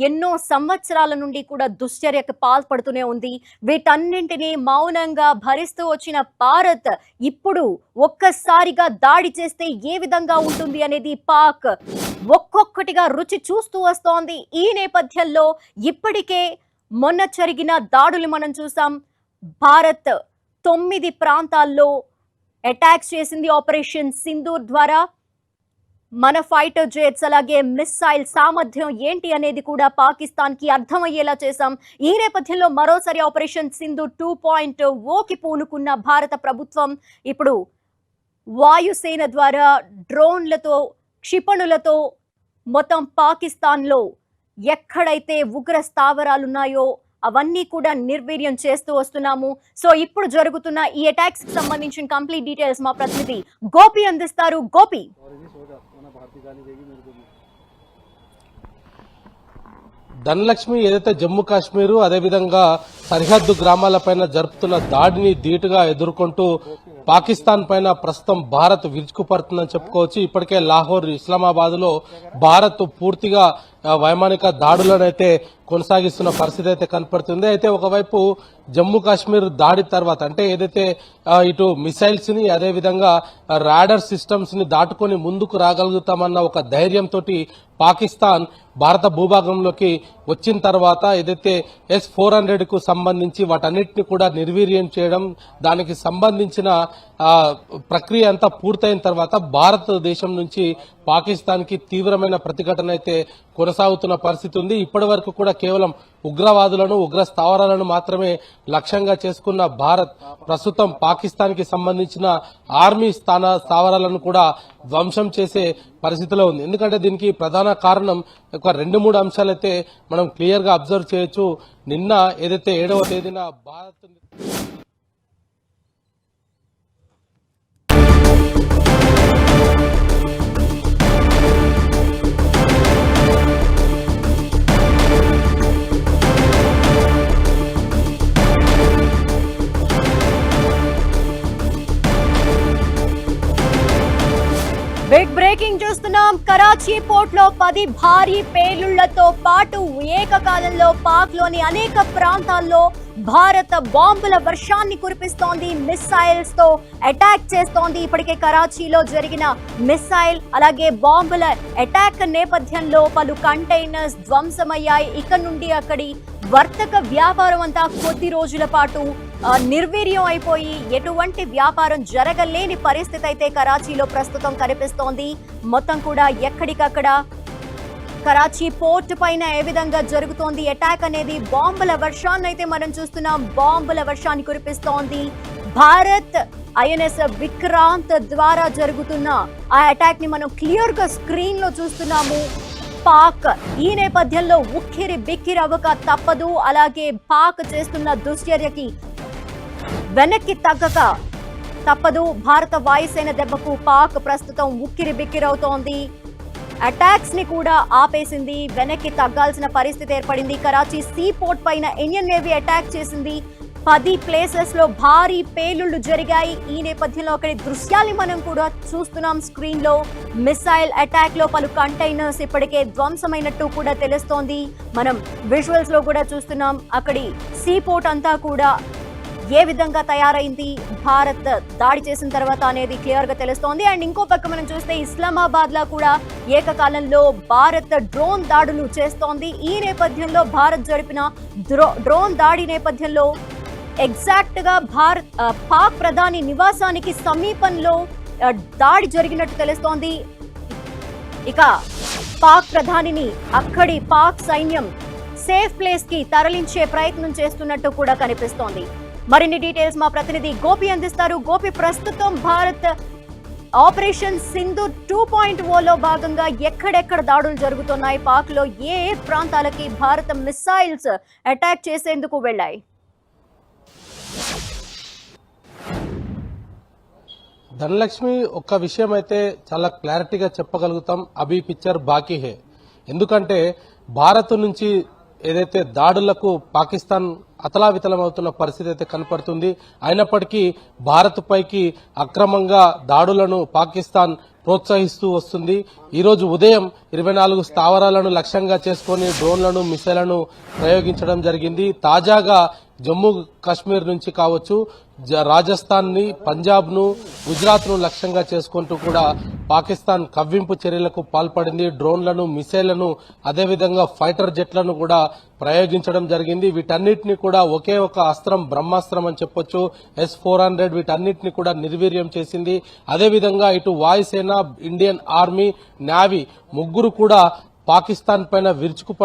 ఎన్నో సంవత్సరాల నుండి కూడా దుశ్చర్యకు పాల్పడుతూనే ఉంది. వీటన్నింటినీ మౌనంగా భరిస్తూ వచ్చిన భారత్ ఇప్పుడు ఒక్కసారిగా దాడి చేస్తే ఏ విధంగా ఉంటుంది అనేది పాక్ ఒక్కొక్కటిగా రుచి చూస్తూ వస్తోంది. ఈ నేపథ్యంలో ఇప్పటికే మొన్న జరిగిన దాడులు మనం చూసాం. భారత్ 9 ప్రాంతాల్లో అటాక్స్ చేసింది ఆపరేషన్ సింధూర్ ద్వారా. మన ఫైటర్ జెట్స్ అలాగే మిస్సైల్ సామర్థ్యం ఏంటి అనేది కూడా పాకిస్తాన్ కి అర్థమయ్యేలా చేశాం. ఈ నేపథ్యంలో మరోసారి ఆపరేషన్ సింధు 2.0కి పూనుకున్న భారత ప్రభుత్వం ఇప్పుడు వాయుసేన ద్వారా డ్రోన్లతో క్షిపణులతో మొత్తం పాకిస్తాన్లో ఎక్కడైతే ఉగ్ర స్థావరాలు ఉన్నాయో అవన్నీ కూడా నిర్వీర్యం చేస్తూ వస్తున్నాము. సో ఇప్పుడు జరుగుతున్న ఈ అటాక్స్ కి సంబంధించిన కంప్లీట్ డీటెయిల్స్ మా ప్రతినిధి గోపి అందిస్తారు. గోపి, ధనలక్ష్మి, ఏదైతే జమ్మూ కాశ్మీర్ అదేవిధంగా సరిహద్దు గ్రామాలపైన జరుపుతున్న దాడిని ధీటుగా ఎదుర్కొంటూ పాకిస్తాన్ పైన ప్రస్తుతం భారత్ విరుచుకుపడుతుందని చెప్పుకోవచ్చు. ఇప్పటికే లాహోర్, ఇస్లామాబాద్ లో భారత్ పూర్తిగా వైమానిక దాడులను అయితే కొనసాగిస్తున్న పరిస్థితి అయితే కనపడుతుంది. అయితే ఒకవైపు జమ్మూ కాశ్మీర్ దాడి తర్వాత అంటే ఏదైతే ఇటు మిసైల్స్ ని అదేవిధంగా రాడర్ సిస్టమ్స్ ని దాటుకొని ముందుకు రాగలుగుతామన్న ఒక ధైర్యంతో పాకిస్తాన్ భారత భూభాగంలోకి వచ్చిన తర్వాత ఏదైతే S-400 కు సంబంధించి వాటన్నిటిని కూడా నిర్వీర్యం చేయడం, దానికి సంబంధించిన ప్రక్రియ అంతా పూర్తయిన తర్వాత భారతదేశం నుంచి పాకిస్తాన్ కి తీవ్రమైన ప్రతిఘటన అయితే కొనసాగుతున్న పరిస్థితి ఉంది. ఇప్పటి వరకు కూడా కేవలం ఉగ్రవాదులను, ఉగ్ర స్థావరాలను మాత్రమే లక్ష్యంగా చేసుకున్న భారత్ ప్రస్తుతం పాకిస్తాన్ కి సంబంధించిన ఆర్మీ స్థావరాలను కూడా ధ్వంసం చేసే పరిస్థితిలో ఉంది. ఎందుకంటే దీనికి ప్రధాన కారణం ఒక 2-3 అంశాలైతే మనం క్లియర్ గా అబ్జర్వ్ చేయొచ్చు. నిన్న ఏదైతే 7వ తేదీన భారత్ బిగ్ బ్రేకింగ్ చూస్తున్నాం. కరాచీ పోర్ట్ లో 10 భారీ పేలుళ్లతో పాటు ఏకకాలంలో పాక్ లోని అనేక ప్రాంతాల్లో భారత బాంబుల వర్షాన్ని కురిపిస్తోంది. మిస్సైల్స్ తో అటాక్ చేస్తోంది. ఇప్పటికే కరాచీలో జరిగిన మిస్సైల్ అలాగే బాంబుల అటాక్ నేపథ్యంలో పలు కంటైనర్స్ ధ్వంసమయ్యాయి. ఇక నుండి అక్కడి వర్తక వ్యాపారం అంతా కొద్ది రోజుల పాటు నిర్వీర్యం అయిపోయి ఎటువంటి వ్యాపారం జరగలేని పరిస్థితి అయితే కరాచీలో ప్రస్తుతం కనిపిస్తోంది. మొత్తం కూడా ఎక్కడికక్కడ కరాచీ పోర్ట్ పైన ఏ విధంగా జరుగుతోంది అటాక్ అనేది, బాంబుల వర్షాన్ని అయితే మనం చూస్తున్నాం. బాంబుల వర్షాన్ని కురిపిస్తోంది భారత్. INS విక్రాంత్ ద్వారా జరుగుతున్న ఆ అటాక్ ని మనం క్లియర్ గా స్క్రీన్ లో చూస్తున్నాము. పాక్ ఈ నేపథ్యంలో ఉక్కిరి బిక్కిరి అవ్వక తప్పదు. అలాగే పాక్ చేస్తున్న దుశ్చర్యకి వెనక్కి తగ్గక తప్పదు. భారత వాయుసేన దెబ్బకు పాక్ ప్రస్తుతం ఉక్కిరి బిక్కిరవుతోంది. అటాక్స్ ని కూడా ఆపేసింది. వెనక్కి తగ్గాల్సిన పరిస్థితి ఏర్పడింది. కరాచీ సీ పోర్ట్ పైన ఇండియన్ నేవీ అటాక్ చేసింది. 10 ప్లేసెస్ లో భారీ పేలుళ్లు జరిగాయి. ఈ నేపథ్యంలో అక్కడి దృశ్యాన్ని మనం కూడా చూస్తున్నాం స్క్రీన్ లో. మిసైల్ అటాక్ లో పలు కంటైనర్స్ ఇప్పటికే ధ్వంసమైనట్టు కూడా తెలుస్తోంది. మనం విజువల్స్ లో కూడా చూస్తున్నాం. అక్కడి సీ పోర్ట్ అంతా కూడా ఏ విధంగా తయారైంది భారత్ దాడి చేసిన తర్వాత అనేది క్లియర్ గా తెలుస్తోంది. అండ్ ఇంకో పక్క మనం చూస్తే ఇస్లామాబాద్ లో కూడా ఏకకాలంలో భారత్ డ్రోన్ దాడులు చేస్తోంది. ఈ నేపథ్యంలో భారత్ జరిపిన డ్రోన్ దాడి నేపథ్యంలో ఎగ్జాక్ట్ గా పాక్ ప్రధాని నివాసానికి సమీపంలో దాడి జరిగినట్టు తెలుస్తోంది. ఇక పాక్ ప్రధానిని అక్కడి పాక్ సైన్యం సేఫ్ ప్లేస్ కి తరలించే ప్రయత్నం చేస్తున్నట్టు కూడా కనిపిస్తోంది. మరిన్ని డీటెయిల్స్ మా ప్రతినిధి గోపి అందిస్తారు. గోపి, ప్రస్తుతం భారత్ ఆపరేషన్ సింధు 2.0లో భాగంగా ఎక్కడెక్కడ దాడులు జరుగుతున్నాయి? పాక్ లో ఏ ప్రాంతాలకి భారత మిసైల్స్ అటాక్ చేసేందుకు వెళ్లాయి? ధనలక్ష్మి, ఒక్క విషయం అయితే చాలా క్లారిటీగా చెప్పగలుగుతాం. అభి పిక్చర్ బాకీ హే. ఎందుకంటే భారత్ నుంచి ఏదైతే దాడులకు పాకిస్తాన్ అతలావితలమవుతున్న పరిస్థితి అయితే కనపడుతుంది. అయినప్పటికీ భారత్ పైకి అక్రమంగా దాడులను పాకిస్తాన్ ప్రోత్సహిస్తూ వస్తుంది. ఈ రోజు ఉదయం 24 స్థావరాలను లక్ష్యంగా చేసుకుని డ్రోన్లను మిసైళ్లను ప్రయోగించడం జరిగింది. తాజాగా జమ్మూ కాశ్మీర్ నుంచి కావచ్చు, రాజస్థాన్ ని, పంజాబ్ ను, గుజరాత్ ను లక్ష్యంగా చేసుకుంటూ కూడా పాకిస్తాన్ కవ్వింపు చర్యలకు పాల్పడింది. డ్రోన్లను, మిసైళ్లను, అదేవిధంగా ఫైటర్ జెట్లను కూడా ప్రయోగించడం జరిగింది. వీటన్నిటిని కూడా ఒకే ఒక అస్త్రం, బ్రహ్మాస్త్రం అని చెప్పొచ్చు, S-400 వీటన్నిటిని కూడా నిర్వీర్యం చేసింది. అదేవిధంగా ఇటు వాయుసేన, ఇండియన్ ఆర్మీ, నేవీ ముగ్గురు కూడా పాకిస్తాన్ పైన విరుచుకు